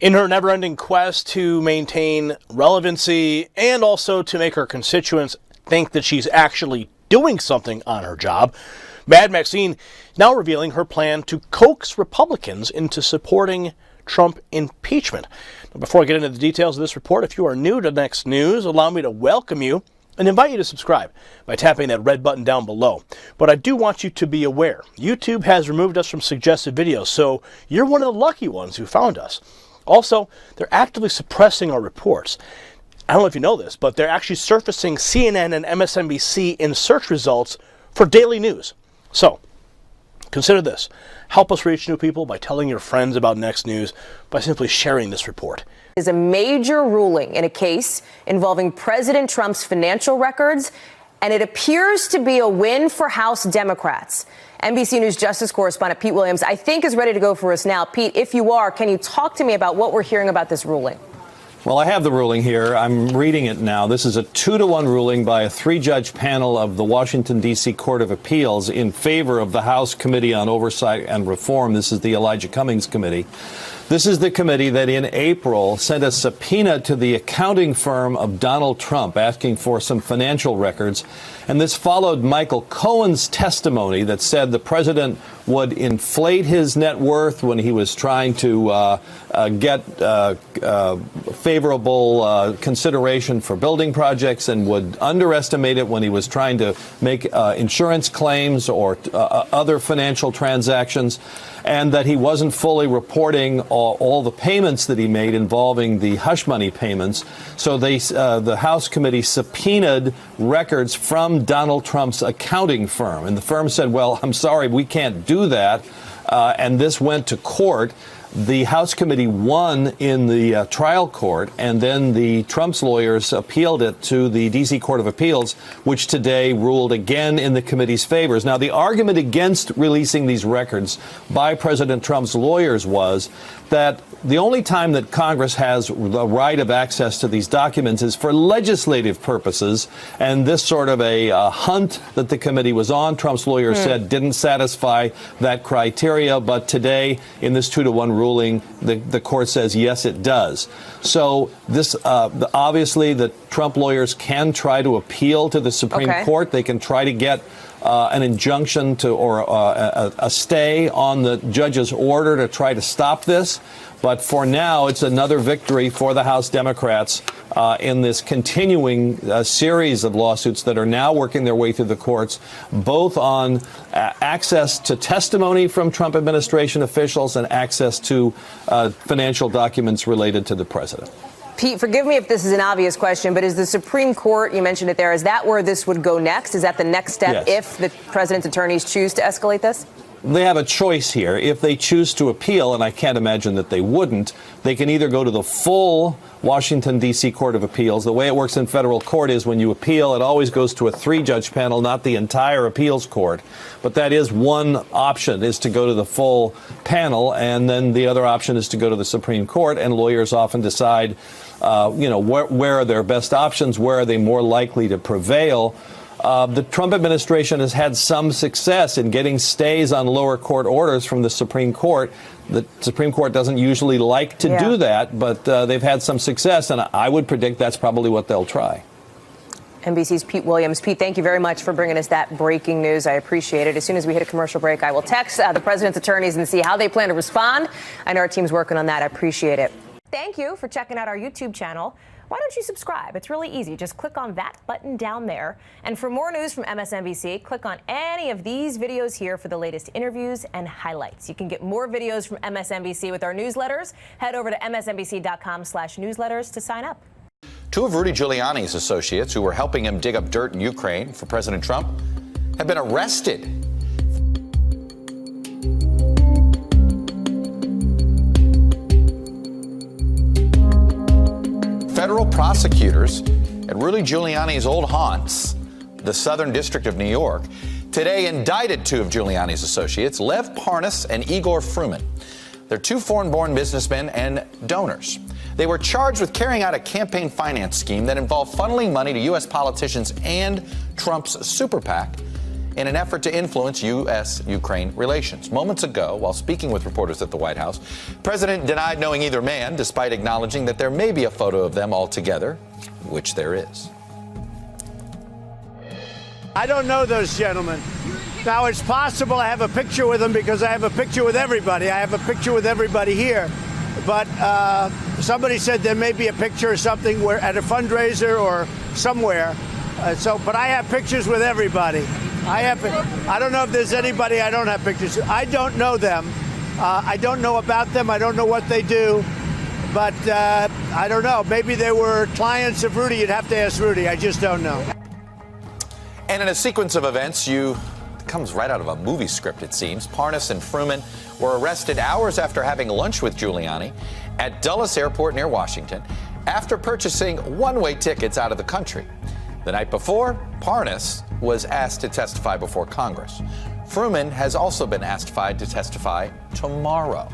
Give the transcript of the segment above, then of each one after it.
In her never-ending quest to maintain relevancy and also to make her constituents think that she's actually doing something on her job, Mad Maxine is now revealing her plan to coax Republicans into supporting Trump impeachment. Now, before I get into the details of this report, if you are new to Next News, allow me to welcome you and invite you to subscribe by tapping that red button down below. But I do want you to be aware, YouTube has removed us from suggested videos, so you're one of the lucky ones who found us. Also, they're actively suppressing our reports. I don't know if you know this, but they're actually surfacing CNN and MSNBC in search results for daily news. So, consider this. Help us reach new people by telling your friends about Next News by simply sharing this report. Is a major ruling in a case involving President Trump's financial records, and it appears to be a win for House Democrats. NBC News Justice correspondent Pete Williams, I think, is ready to go for us now. Pete, if you are, can you talk to me about what we're hearing about this ruling? Well, I have the ruling here. I'm reading it now. This is a 2-to-1 ruling by a 3-judge panel of the Washington, D.C. Court of Appeals in favor of the House Committee on Oversight and Reform. This is the Elijah Cummings Committee. This is the committee that in April sent a subpoena to the accounting firm of Donald Trump asking for some financial records. And this followed Michael Cohen's testimony that said the president would inflate his net worth when he was trying to get favorable consideration for building projects and would underestimate it when he was trying to make insurance claims or other financial transactions, and that he wasn't fully reporting all the payments that he made involving the hush money payments. So the House committee subpoenaed records from Donald Trump's accounting firm. And the firm said, well, I'm sorry, we can't do that. And this went to court. The House committee won in the trial court, and then the Trump's lawyers appealed it to the D.C. Court of Appeals, which today ruled again in the committee's favors. Now, the argument against releasing these records by President Trump's lawyers was that the only time that Congress has the right of access to these documents is for legislative purposes, and this sort of a hunt that the committee was on, Trump's lawyers said, didn't satisfy that criteria. But today, in this 2-to-1 ruling, the court says, yes, it does. So this obviously, the Trump lawyers can try to appeal to the Supreme Court. They can try to get an injunction to or a stay on the judge's order to try to stop this. But for now, it's another victory for the House Democrats in this continuing series of lawsuits that are now working their way through the courts, both on access to testimony from Trump administration officials and access to financial documents related to the president. Pete, forgive me if this is an obvious question, but is the Supreme Court, you mentioned it there, is that where this would go next? Is that the next step if the president's attorneys choose to escalate this? They have a choice here. If they choose to appeal, and I can't imagine that they wouldn't, they can either go to the full Washington, D.C. Court of Appeals. The way it works in federal court is when you appeal, it always goes to a 3-judge panel, not the entire appeals court. But that is one option, is to go to the full panel, and then the other option is to go to the Supreme Court, and lawyers often decide, where are their best options, where are they more likely to prevail. The Trump administration has had some success in getting stays on lower court orders from the Supreme Court. The Supreme Court doesn't usually like to do that, but they've had some success, and I would predict that's probably what they'll try. NBC's Pete Williams. Pete, thank you very much for bringing us that breaking news. I appreciate it. As soon as we hit a commercial break, I will text the president's attorneys and see how they plan to respond. I know our team's working on that. I appreciate it. Thank you for checking out our YouTube channel. Why don't you subscribe? It's really easy. Just click on that button down there. And for more news from MSNBC, click on any of these videos here for the latest interviews and highlights. You can get more videos from MSNBC with our newsletters. Head over to msnbc.com/newsletters to sign up. 2 of Rudy Giuliani's associates who were helping him dig up dirt in Ukraine for President Trump have been arrested. Federal prosecutors at Rudy Giuliani's old haunts, the Southern District of New York, today indicted 2 of Giuliani's associates, Lev Parnas and Igor Fruman. They're 2 foreign-born businessmen and donors. They were charged with carrying out a campaign finance scheme that involved funneling money to U.S. politicians and Trump's super PAC in an effort to influence U.S.-Ukraine relations. Moments ago, while speaking with reporters at the White House, the president denied knowing either man, despite acknowledging that there may be a photo of them all together, which there is. I don't know those gentlemen. Now, it's possible I have a picture with them because I have a picture with everybody. I have a picture with everybody here. But somebody said there may be a picture or something where at a fundraiser or somewhere. But I have pictures with everybody. I don't know if there's anybody I don't have pictures. I don't know them. I don't know about them. I don't know what they do. But I don't know. Maybe they were clients of Rudy. You'd have to ask Rudy. I just don't know. And in a sequence of events, it comes right out of a movie script, it seems. Pranas and Fruman were arrested hours after having lunch with Giuliani at Dulles Airport near Washington after purchasing one-way tickets out of the country. The night before, Pranas was asked to testify before Congress. Fruman has also been asked to testify tomorrow.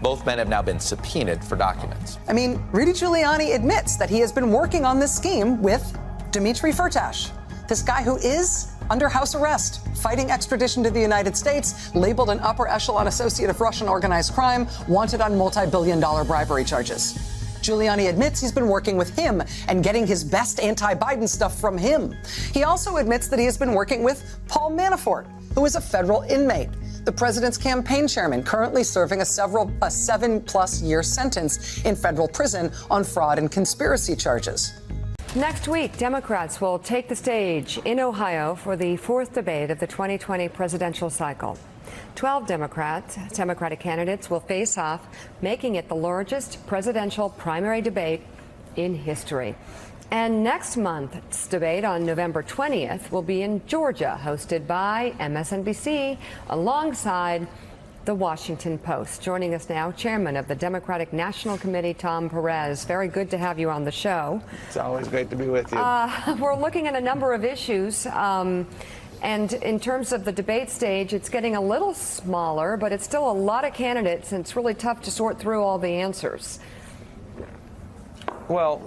Both men have now been subpoenaed for documents. I mean, Rudy Giuliani admits that he has been working on this scheme with Dmitry Firtash, this guy who is under house arrest, fighting extradition to the United States, labeled an upper echelon associate of Russian organized crime, wanted on multi-billion-dollar bribery charges. Giuliani admits he's been working with him and getting his best anti-Biden stuff from him. He also admits that he has been working with Paul Manafort, who is a federal inmate, the president's campaign chairman, currently serving a 7+ year sentence in federal prison on fraud and conspiracy charges. Next week, Democrats will take the stage in Ohio for the fourth debate of the 2020 presidential cycle. 12 Democratic candidates will face off, making it the largest presidential primary debate in history. And next month's debate on November 20th will be in Georgia, hosted by MSNBC alongside The Washington Post. Joining us now, Chairman of the Democratic National Committee, Tom Perez. Very good to have you on the show. It's always great to be with you. We're looking at a number of issues. And in terms of the debate stage, it's getting a little smaller, but it's still a lot of candidates, and it's really tough to sort through all the answers. Well,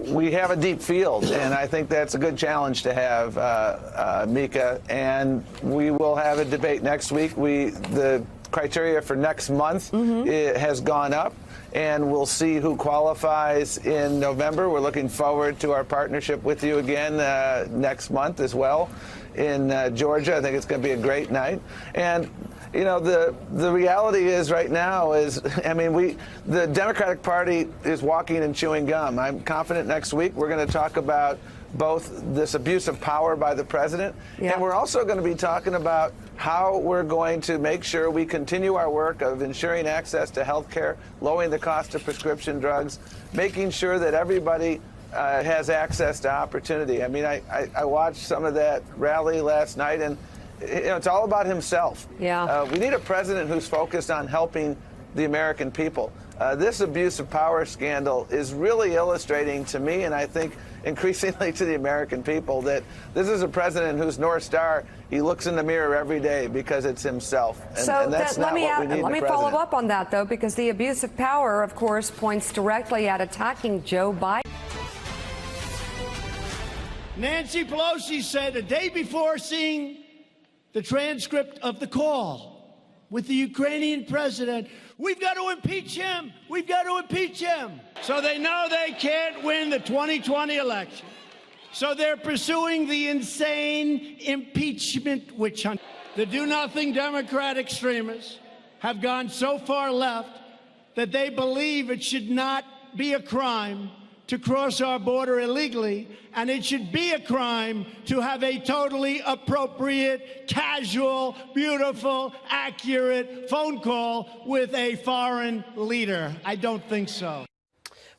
we have a deep field, and I think that's a good challenge to have, Mika. And we will have a debate next week. The criteria for next month it has gone up, and we'll see who qualifies in November. We're looking forward to our partnership with you again next month as well in Georgia. I think it's going to be a great night. And you know, the reality is right now is, I mean, the Democratic Party is walking and chewing gum. I'm confident next week we're going to talk about both this abuse of power by the president, and we're also going to be talking about how we're going to make sure we continue our work of ensuring access to health care, lowering the cost of prescription drugs, making sure that everybody has access to opportunity. I mean, I watched some of that rally last night, and it's all about himself. We need a president who's focused on helping the American people. This abuse of power scandal is really illustrating to me, and I think increasingly to the American people, that this is a president whose North Star, he looks in the mirror every day because it's himself. And that's not what we need. Let me follow up on that, though, because the abuse of power, of course, points directly at attacking Joe Biden. Nancy Pelosi said a day before seeing the transcript of the call with the Ukrainian president, we've got to impeach him. We've got to impeach him. So they know they can't win the 2020 election. So they're pursuing the insane impeachment witch hunt. The do-nothing Democrat extremists have gone so far left that they believe it should not be a crime to cross our border illegally, and it should be a crime to have a totally appropriate, casual, beautiful, accurate phone call with a foreign leader. I don't think so.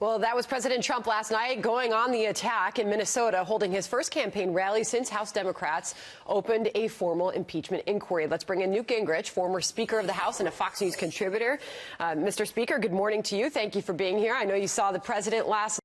Well, that was President Trump last night going on the attack in Minnesota, holding his first campaign rally since House Democrats opened a formal impeachment inquiry. Let's bring in Newt Gingrich, former Speaker of the House and a Fox News contributor. Mr. Speaker, good morning to you. Thank you for being here. I know you saw the president last